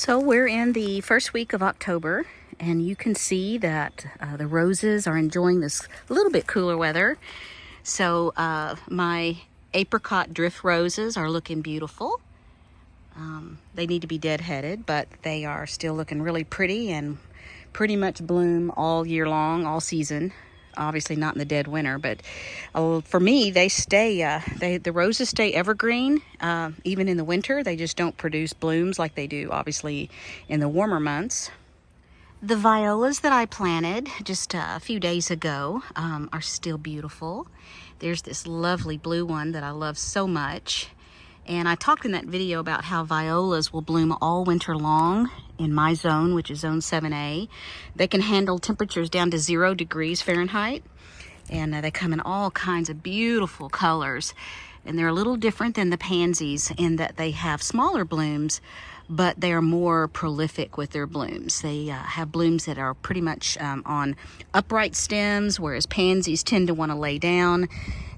So we're in the first week of October, and you can see that the roses are enjoying this little bit cooler weather. So my apricot drift roses are looking beautiful. They need to be deadheaded, but they are still looking really pretty and pretty much bloom all year long, all season. Obviously not in the dead winter, but for me, they stay, the roses stay evergreen, even in the winter. They just don't produce blooms like they do, obviously, in the warmer months. The violas that I planted just a few days ago are still beautiful. There's this lovely blue one that I love so much. And I talked in that video about how violas will bloom all winter long in my zone, which is zone 7A. They can handle temperatures down to 0 degrees Fahrenheit. And they come in all kinds of beautiful colors. And they're a little different than the pansies in that they have smaller blooms, but they are more prolific with their blooms. They have blooms that are pretty much on upright stems, whereas pansies tend to want to lay down.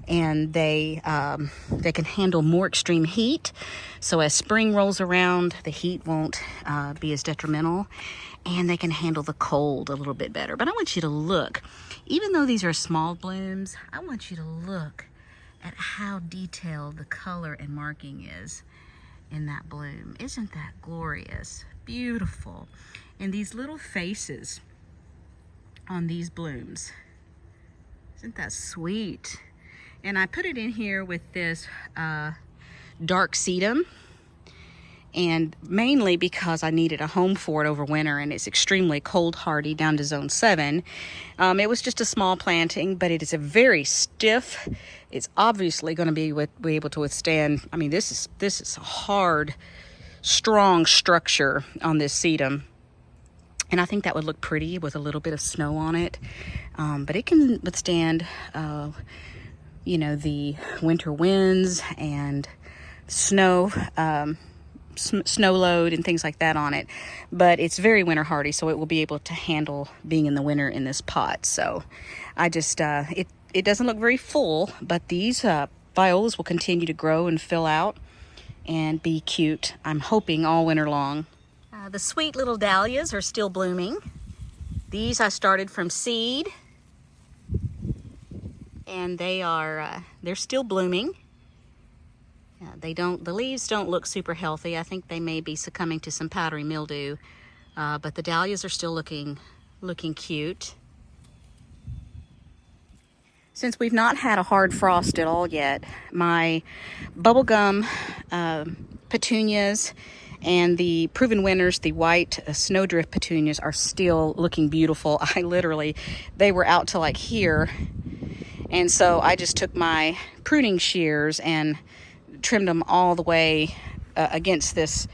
And they can handle more extreme heat. So as spring rolls around, the heat won't be as detrimental, and they can handle the cold a little bit better. But I want you to look, even though these are small blooms, I want you to look at how detailed the color and marking is in that bloom. Isn't that glorious? Beautiful. And these little faces on these blooms, isn't that sweet? And I put it in here with this dark sedum, and mainly because I needed a home for it over winter, and it's extremely cold hardy down to zone 7. It was just a small planting, but it is a very stiff. It's obviously going to be able to withstand. I mean, this is a hard, strong structure on this sedum. And I think that would look pretty with a little bit of snow on it. But it can withstand you know, the winter winds and snow, snow load and things like that on it. But it's very winter hardy, so it will be able to handle being in the winter in this pot. So I just, it doesn't look very full, but these violas will continue to grow and fill out and be cute, I'm hoping, all winter long. The sweet little dahlias are still blooming. These I started from seed, and they're still blooming. The leaves don't look super healthy. I think they may be succumbing to some powdery mildew, but the dahlias are still looking cute. Since we've not had a hard frost at all yet, my bubblegum petunias and the proven winners, the white snowdrift petunias, are still looking beautiful. They were out to like here. And so I just took my pruning shears and trimmed them all the way against this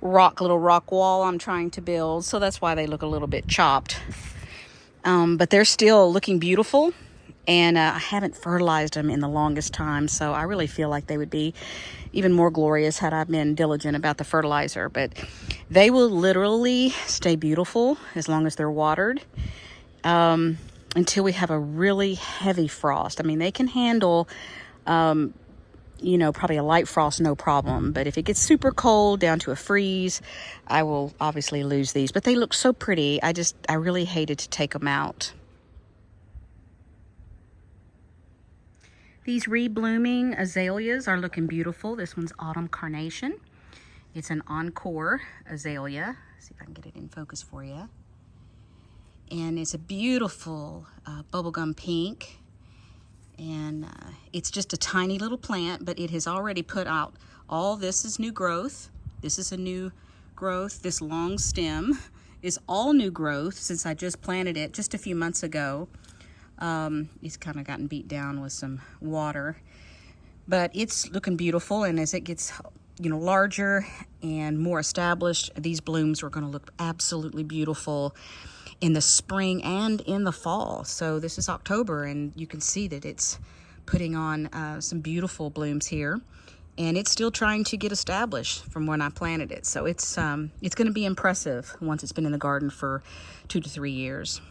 little rock wall I'm trying to build. So that's why they look a little bit chopped. But they're still looking beautiful. And I haven't fertilized them in the longest time. So I really feel like they would be even more glorious had I been diligent about the fertilizer. But they will literally stay beautiful as long as they're watered. Until we have a really heavy frost. I mean, they can handle, you know, probably a light frost, no problem. But if it gets super cold down to a freeze, I will obviously lose these. But they look so pretty. I really hated to take them out. These reblooming azaleas are looking beautiful. This one's Autumn Carnation. It's an Encore azalea. Let's see if I can get it in focus for you. And it's a beautiful bubblegum pink, and it's just a tiny little plant, but it has already put out all this is new growth. This is a new growth. This long stem is all new growth since I just planted it just a few months ago. It's kind of gotten beat down with some water, but it's looking beautiful. And as it gets, you know, larger and more established, these blooms are going to look absolutely beautiful in the spring and in the fall. So this is October, and you can see that it's putting on some beautiful blooms here, and it's still trying to get established from when I planted it. So it's going to be impressive once it's been in the garden for 2 to 3 years.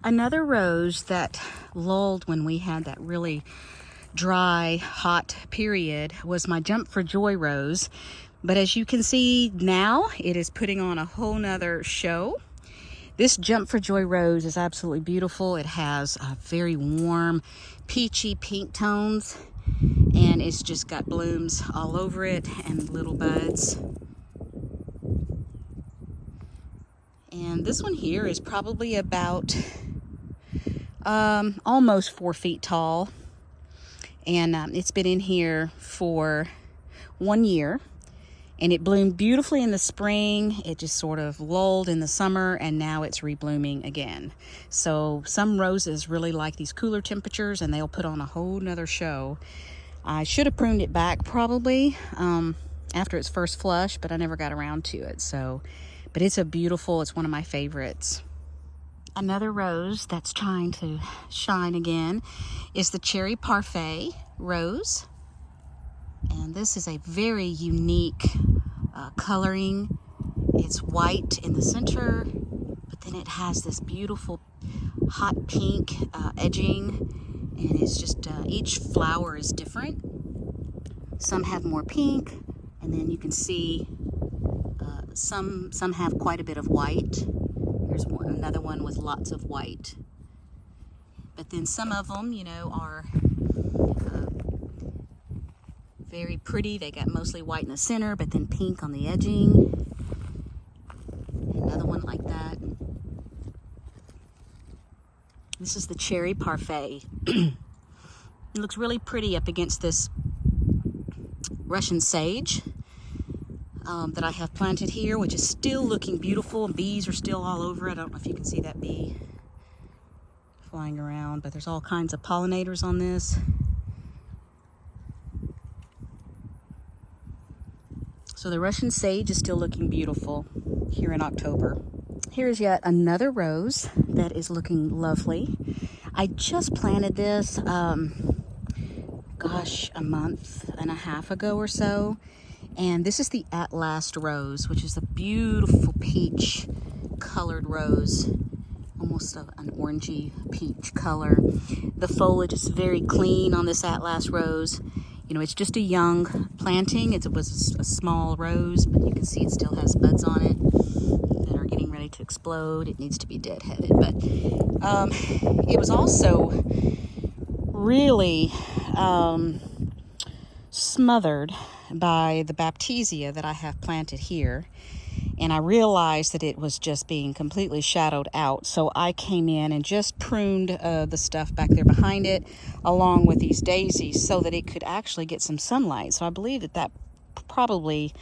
Another rose that lulled when we had that really dry, hot period was my Jump for Joy rose. But as you can see now, it is putting on a whole nother show. This Jump for Joy rose is absolutely beautiful. It has very warm, peachy pink tones, and it's just got blooms all over it and little buds. And this one here is probably about almost 4 feet tall. And it's been in here for 1 year. And it bloomed beautifully in the spring. It just sort of lulled in the summer, and now it's reblooming again. So some roses really like these cooler temperatures, and they'll put on a whole nother show. I should have pruned it back probably after its first flush, but I never got around to it. But it's it's one of my favorites. Another rose that's trying to shine again is the Cherry Parfait rose. And this is a very unique coloring. It's white in the center, but then it has this beautiful hot pink edging, and it's just each flower is different. Some have more pink, and then you can see some have quite a bit of white. Here's another one with lots of white. But then some of them, are very pretty. They got mostly white in the center, but then pink on the edging. Another one like that. This is the Cherry Parfait. It looks really pretty up against this Russian sage that I have planted here, which is still looking beautiful. Bees are still all over it. I don't know if you can see that bee flying around, but there's all kinds of pollinators on this. So the Russian sage is still looking beautiful here in October. Here's yet another rose that is looking lovely. I just planted this, a month and a half ago or so. And this is the At Last rose, which is a beautiful peach colored rose, almost an orangey peach color. The foliage is very clean on this At Last rose. It's just a young planting. It was a small rose, but you can see it still has buds on it that are getting ready to explode. It needs to be deadheaded, but it was also really smothered by the Baptisia that I have planted here. And I realized that it was just being completely shadowed out. So I came in and just pruned the stuff back there behind it, along with these daisies, so that it could actually get some sunlight. So I believe that probably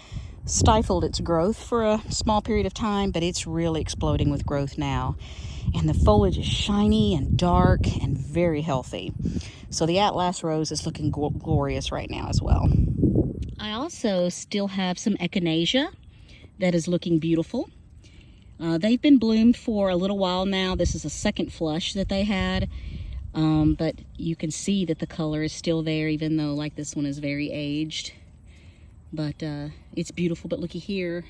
stifled its growth for a small period of time, but it's really exploding with growth now. And the foliage is shiny and dark and very healthy. So the At Last rose is looking glorious right now as well. I also still have some echinacea that is looking beautiful. They've been bloomed for a little while now. This is a second flush that they had, but you can see that the color is still there, even though like this one is very aged. But it's beautiful. But looky here,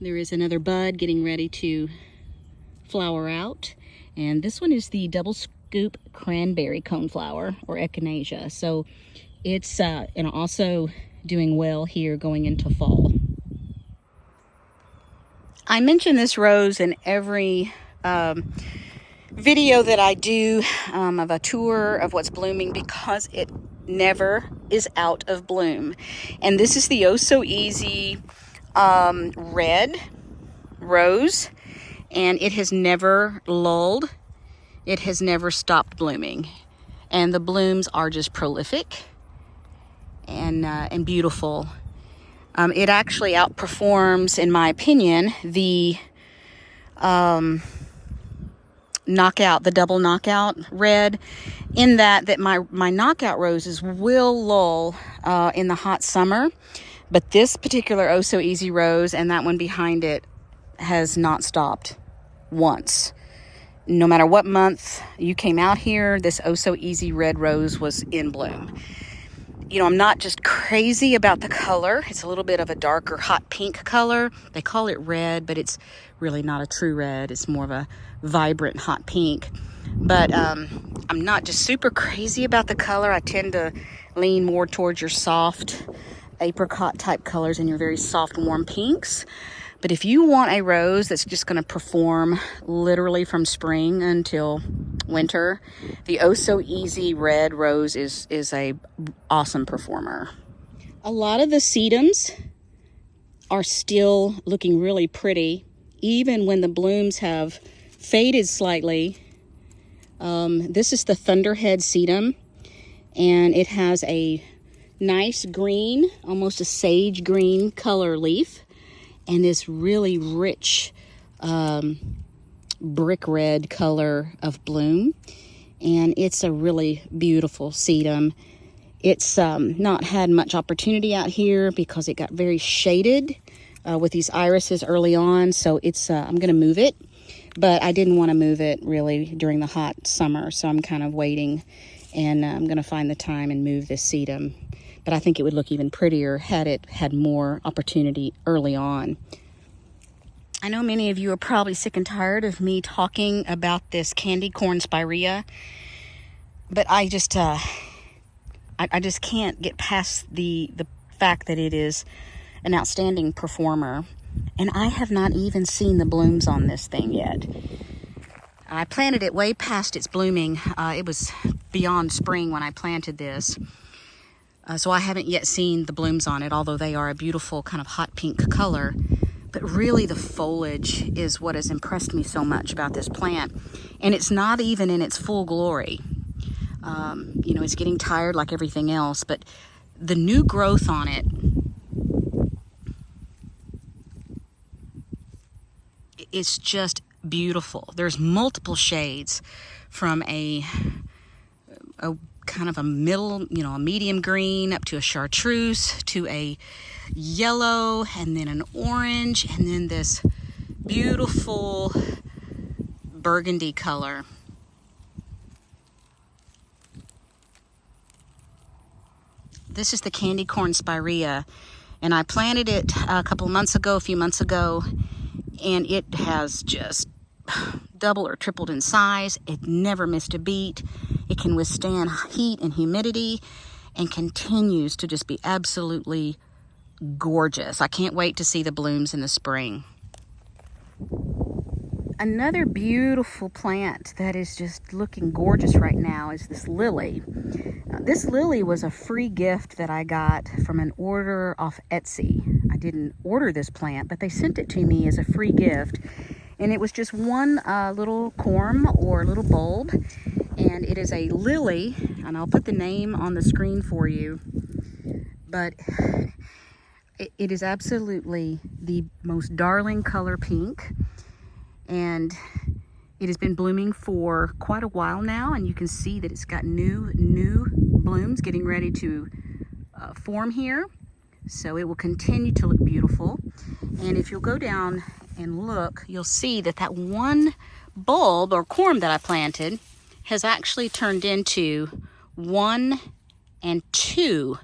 there is another bud getting ready to flower out, and this one is the double scoop cranberry coneflower or echinacea. So it's and also doing well here going into fall. I mention this rose in every video that I do of a tour of what's blooming, because it never is out of bloom. And this is the Oso Easy Red rose, and it has never lulled. It has never stopped blooming, and the blooms are just prolific and beautiful. It actually outperforms, in my opinion, the double knockout red, in that my knockout roses will lull in the hot summer, but this particular Oso Easy rose and that one behind it has not stopped once. No matter what month you came out here, this Oso Easy Red rose was in bloom. I'm not just crazy about the color. It's a little bit of a darker hot pink color. They call it red, but it's really not a true red. It's more of a vibrant hot pink. But I'm not just super crazy about the color. I tend to lean more towards your soft apricot type colors and your very soft, warm pinks. But if you want a rose that's just going to perform literally from spring until winter, the Oso Easy Red rose is a awesome performer. A lot of the sedums are still looking really pretty, even when the blooms have faded slightly. This is the Thunderhead Sedum, and it has a nice green, almost a sage green color leaf, and this really rich brick red color of bloom. And it's a really beautiful sedum. It's not had much opportunity out here because it got very shaded with these irises early on. So it's I'm going to move it, but I didn't want to move it really during the hot summer. So I'm kind of waiting, and I'm going to find the time and move this sedum. But I think it would look even prettier had it had more opportunity early on. I know many of you are probably sick and tired of me talking about this candy corn spirea, but I just can't get past the fact that it is an outstanding performer. And I have not even seen the blooms on this thing yet. I planted it way past its blooming. It was beyond spring when I planted this. So I haven't yet seen the blooms on it, although they are a beautiful kind of hot pink color. But really the foliage is what has impressed me so much about this plant. And it's not even in its full glory. You know, it's getting tired like everything else, but the new growth on it is just beautiful. There's multiple shades from a kind of a middle, you know, a medium green up to a chartreuse to a yellow and then an orange and then this beautiful burgundy color. This is the candy corn spirea, and I planted it a few months ago, and it has just doubled or tripled in size. It never missed a beat. It can withstand heat and humidity and continues to just be absolutely gorgeous. I can't wait to see the blooms in the spring. Another beautiful plant that is just looking gorgeous right now is this lily. This lily was a free gift that I got from an order off Etsy. I didn't order this plant, but they sent it to me as a free gift. And it was just one little corm or little bulb. And it is a lily, and I'll put the name on the screen for you. But it is absolutely the most darling color pink. And it has been blooming for quite a while now, and you can see that it's got new blooms getting ready to form here. So it will continue to look beautiful. And if you'll go down and look, you'll see that that one bulb or corm that I planted has actually turned into one and two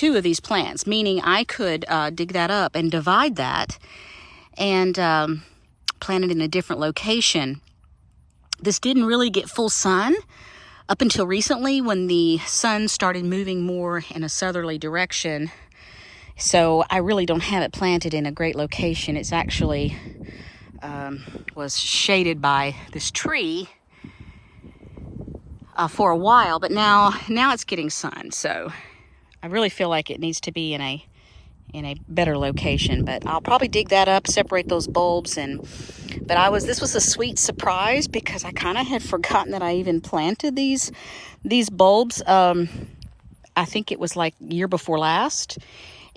of these plants, meaning I could dig that up and divide that and plant it in a different location. This didn't really get full sun up until recently when the sun started moving more in a southerly direction. So I really don't have it planted in a great location. It's actually was shaded by this tree for a while, but now it's getting sun. So I really feel like it needs to be in a better location, but I'll probably dig that up, separate those bulbs. But this was a sweet surprise because I kind of had forgotten that I even planted these bulbs. I think it was like year before last,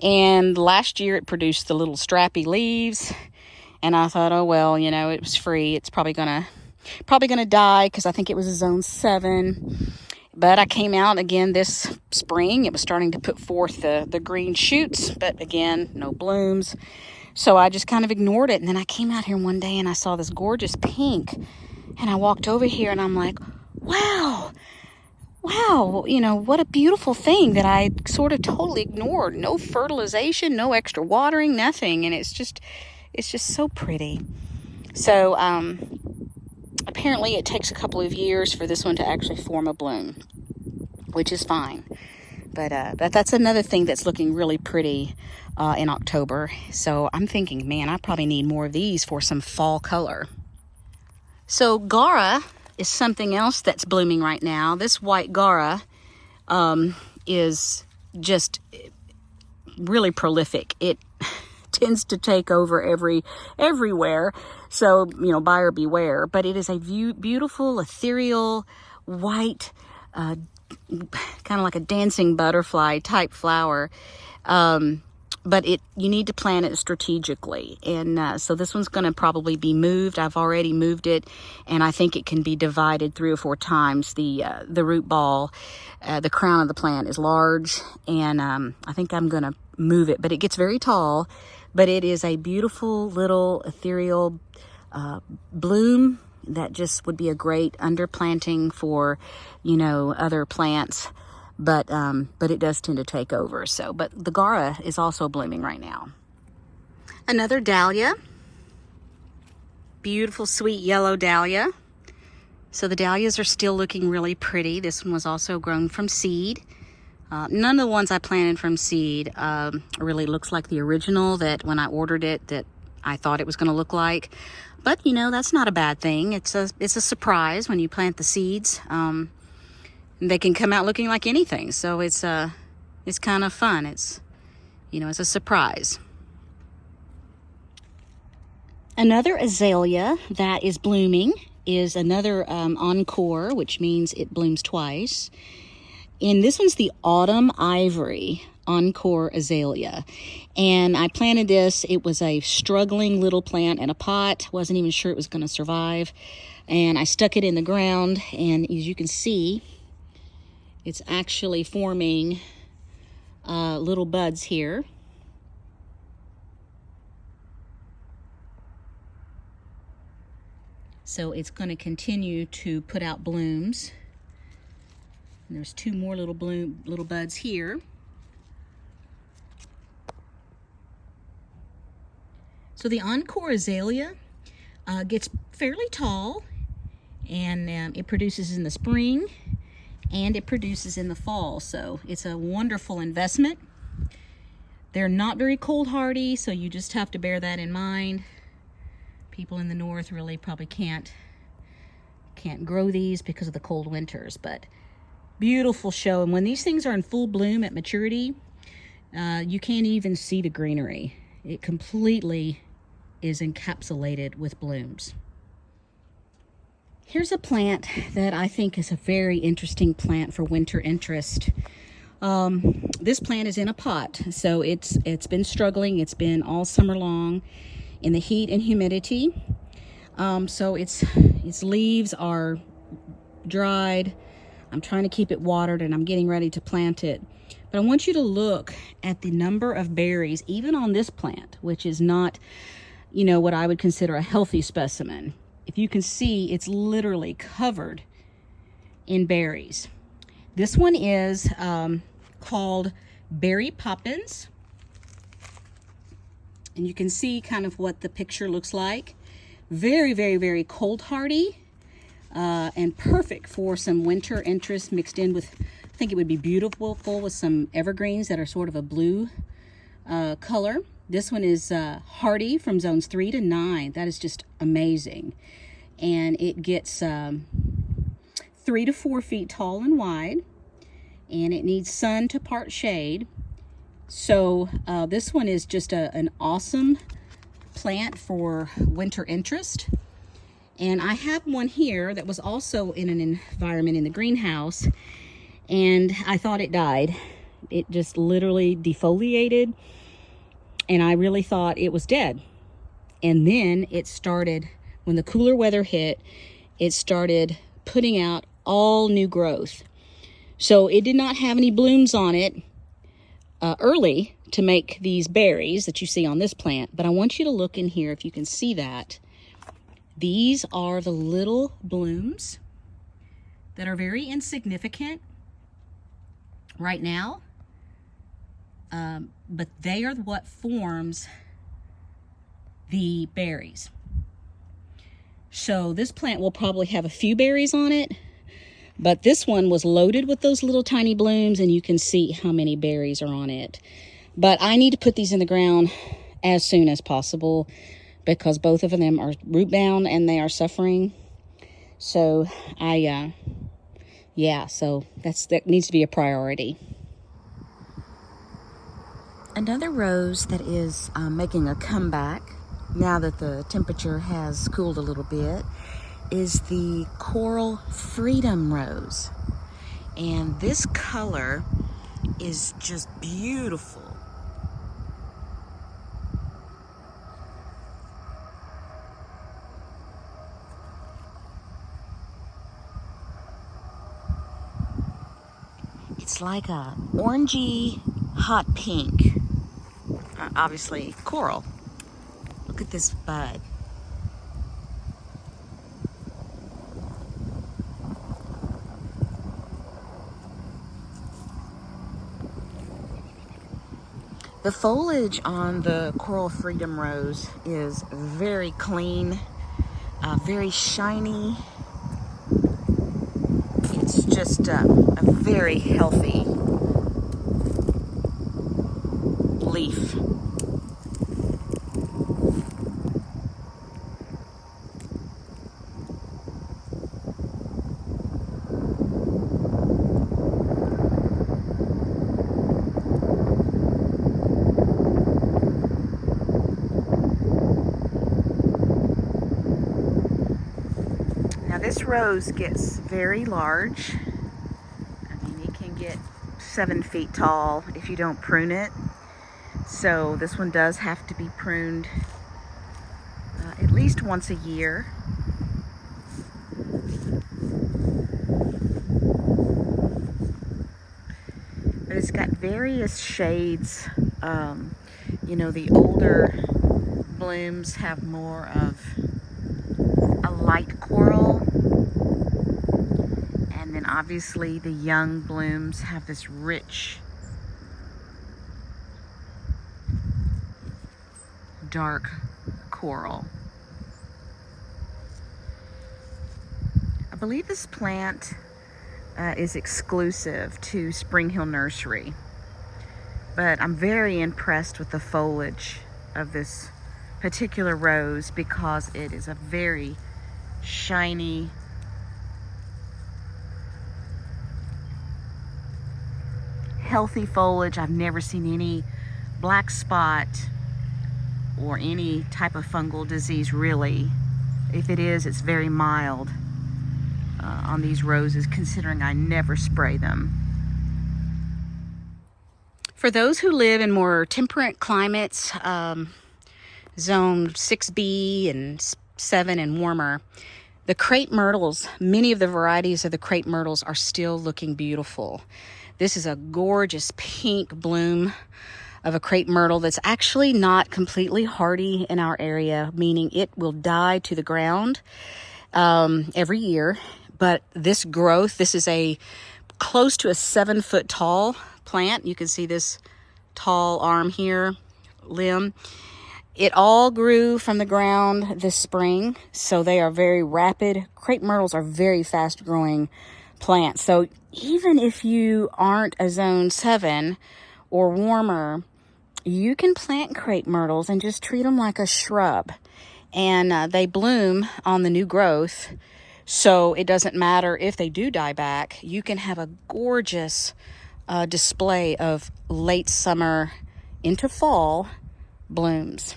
and last year it produced the little strappy leaves, and I thought, oh well, you know, it was free, it's probably gonna die because I think it was a zone 7. But I came out again this spring. It was starting to put forth the green shoots, but again, no blooms. So I just kind of ignored it. And then I came out here one day and I saw this gorgeous pink. And I walked over here and I'm like, wow, you know, what a beautiful thing that I sort of totally ignored. No fertilization, no extra watering, nothing. And it's just so pretty. So, apparently it takes a couple of years for this one to actually form a bloom, which is fine. But that's another thing that's looking really pretty in October. So I'm thinking, man, I probably need more of these for some fall color. So Gara is something else that's blooming right now. This white Gara is just really prolific. It tends to take over everywhere. So, you know, buyer beware. But it is a beautiful, ethereal, white, kind of like a dancing butterfly type flower. But you need to plant it strategically. And so this one's going to probably be moved. I've already moved it, and I think it can be divided 3 or 4 times. The root ball, the crown of the plant is large, and I think I'm going to move it. But it gets very tall, but it is a beautiful little ethereal bloom that just would be a great underplanting for, you know, other plants. But it does tend to take over. So, but the Gara is also blooming right now. Another Dahlia. Beautiful, sweet yellow Dahlia. So the Dahlias are still looking really pretty. This one was also grown from seed. None of the ones I planted from seed really looks like the original that when I ordered it that I thought it was going to look like. But, you know, that's not a bad thing. It's a surprise when you plant the seeds. They can come out looking like anything, so it's kind of fun. It's, you know, it's a surprise. Another azalea that is blooming is another Encore, which means it blooms twice. And this one's the Autumn Ivory Encore azalea. And I planted this. It was a struggling little plant in a pot. Wasn't even sure it was going to survive. And I stuck it in the ground, and as you can see, it's actually forming little buds here. So it's going to continue to put out blooms. And there's 2 more little buds here. So the Encore azalea gets fairly tall, and it produces in the spring. And it produces in the fall, so it's a wonderful investment. They're not very cold hardy, so you just have to bear that in mind. People in the north really probably can't grow these because of the cold winters, but beautiful show. And when these things are in full bloom at maturity, you can't even see the greenery. It completely is encapsulated with blooms. Here's a plant that I think is a very interesting plant for winter interest. This plant is in a pot, so it's been struggling. It's been all summer long in the heat and humidity. So its leaves are dried. I'm trying to keep it watered, and I'm getting ready to plant it. But I want you to look at the number of berries, even on this plant, which is not, you know, what I would consider a healthy specimen. If you can see, it's literally covered in berries. This one is called Berry Poppins. And you can see kind of what the picture looks like. Very, very, very cold hardy and perfect for some winter interest mixed in with, I think it would be beautiful with some evergreens that are sort of a blue color. This one is hardy from zones 3 to 9. That is just amazing. And it gets 3 to 4 feet tall and wide. And it needs sun to part shade. So this one is just an awesome plant for winter interest. And I have one here that was also in an environment in the greenhouse. And I thought it died. It just literally defoliated. And I really thought it was dead. And then it started, when the cooler weather hit, it started putting out all new growth. So it did not have any blooms on it early to make these berries that you see on this plant. But I want you to look in here if you can see that. These are the little blooms that are very insignificant right now. But they are what forms the berries. So this plant will probably have a few berries on it, But this one was loaded with those little tiny blooms, and you can see how many berries are on it. But I need to put these in the ground as soon as possible because both of them are root bound and they are suffering. So yeah, so that needs to be a priority. Another rose that is making a comeback now that the temperature has cooled a little bit is the Coral Freedom Rose. And this color is just beautiful. It's like a orangey hot pink. Obviously coral. Look at this bud. The foliage on the Coral Freedom Rose is very clean, very shiny. It's just a very healthy leaf. Now this rose gets very large. I mean, it can get 7 feet tall if you don't prune it. So this one does have to be pruned at least once a year. But it's got various shades. You know, the older blooms have more of a light coral. And then obviously the young blooms have this rich, dark coral. I believe this plant is exclusive to Spring Hill Nursery, but I'm very impressed with the foliage of this particular rose because it is a very shiny, healthy foliage. I've never seen any black spot or any type of fungal disease, really. If it is, it's very mild on these roses, considering I never spray them. For those who live in more temperate climates, zone 6B and 7 and warmer, the Crepe Myrtles, many of the varieties of the Crepe Myrtles are still looking beautiful. This is a gorgeous pink bloom of a Crepe Myrtle that's actually not completely hardy in our area, meaning it will die to the ground every year. But this growth, this is a close to a 7 foot tall plant. You can see this tall arm here, limb. It all grew from the ground this spring, so they are very rapid. Crepe Myrtles are very fast growing plants. So even if you aren't a zone 7 or warmer, you can plant Crepe Myrtles and just treat them like a shrub. And they bloom on the new growth. So it doesn't matter if they do die back. You can have a gorgeous display of late summer into fall blooms.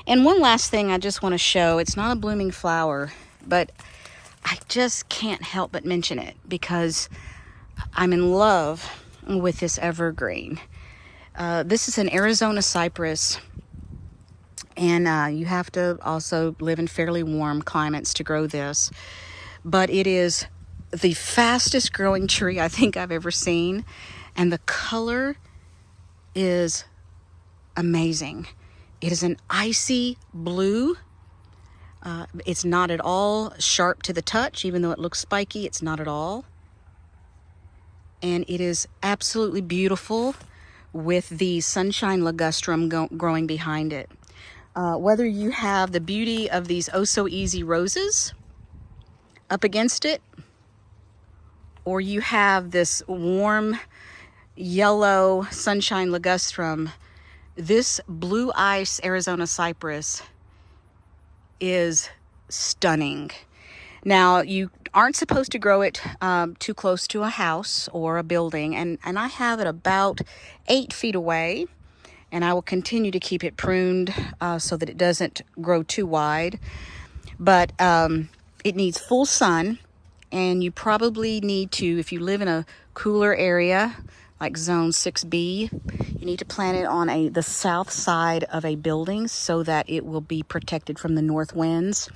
And one last thing I just want to show. It's not a blooming flower, but I just can't help but mention it because I'm in love with this evergreen. This is an Arizona cypress, and you have to also live in fairly warm climates to grow this. But it is the fastest growing tree I think I've ever seen, and the color is amazing. It is an icy blue. It's not at all sharp to the touch, even though it looks spiky, it's not at all. And it is absolutely beautiful with the sunshine ligustrum growing behind it. Whether you have the beauty of these Oso Easy roses up against it, or you have this warm yellow sunshine ligustrum, this blue ice Arizona cypress is stunning. Now, you aren't supposed to grow it too close to a house or a building, and I have it about 8 feet away, and I will continue to keep it pruned so that it doesn't grow too wide. But it needs full sun, and you probably need to, if you live in a cooler area like zone 6B, you need to plant it on the south side of a building so that it will be protected from the north winds.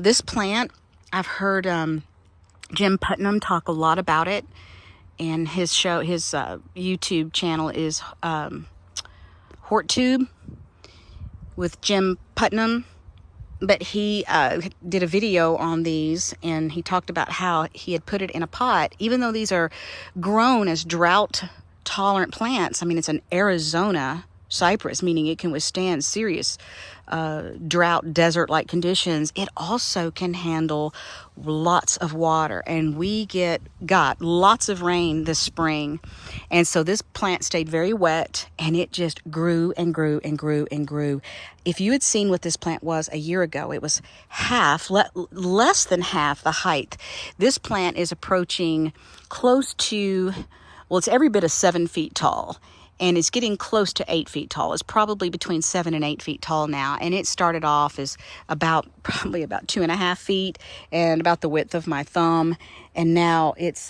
This plant, I've heard Jim Putnam talk a lot about it, and his YouTube channel is HortTube with Jim Putnam. But he did a video on these, and he talked about how he had put it in a pot. Even though these are grown as drought-tolerant plants, I mean, it's an Arizona cypress, meaning it can withstand serious drought, desert-like conditions. It also can handle lots of water, and we got lots of rain this spring, and so this plant stayed very wet, and it just grew and grew and grew and grew. If you had seen what this plant was a year ago, it was less than half the height. This plant is approaching close to, well, it's every bit of 7 feet tall. And it's getting close to 8 feet tall. It's probably between 7 and 8 feet tall now. And it started off as probably about 2.5 feet and about the width of my thumb. And now it's,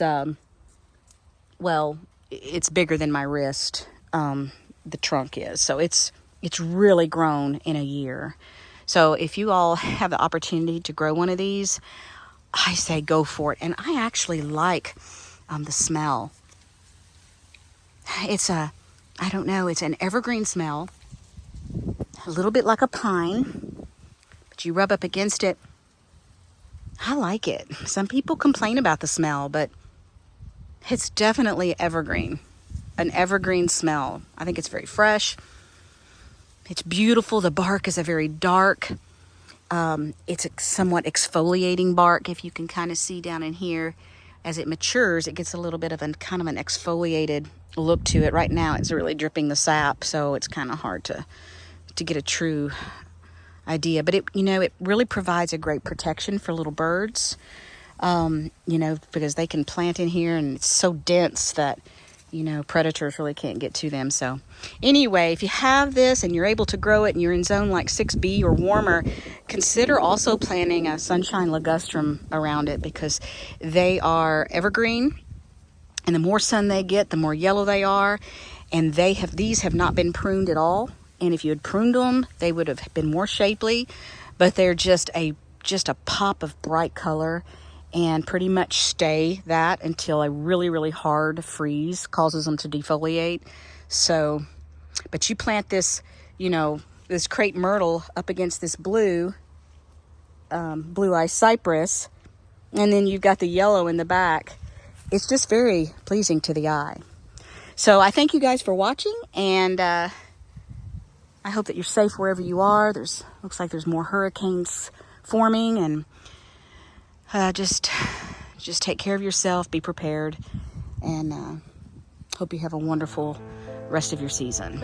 it's bigger than my wrist, the trunk is. So it's really grown in a year. So if you all have the opportunity to grow one of these, I say go for it. And I actually like the smell. It's it's an evergreen smell, a little bit like a pine, but you rub up against it. I like it. Some people complain about the smell, but it's definitely evergreen, an evergreen smell. I think it's very fresh. It's beautiful. The bark is a very dark, it's a somewhat exfoliating bark. If you can kind of see down in here, as it matures, it gets a little bit of an exfoliated look to it. Right now, it's really dripping the sap, so it's kind of hard to get a true idea. But it really provides a great protection for little birds, because they can plant in here, and it's so dense that predators really can't get to them. So anyway, if you have this and you're able to grow it and you're in zone like 6B or warmer, consider also planting a sunshine ligustrum around it, because they are evergreen, and the more sun they get, the more yellow they are. And these have not been pruned at all. And if you had pruned them, they would have been more shapely, but they're just a pop of bright color, and pretty much stay that until a really, really hard freeze causes them to defoliate. So, but you plant this, this Crepe Myrtle up against this blue ice cypress, and then you've got the yellow in the back. It's just very pleasing to the eye. So I thank you guys for watching, and I hope that you're safe wherever you are. Looks like there's more hurricanes forming, and just take care of yourself, be prepared, and hope you have a wonderful rest of your season.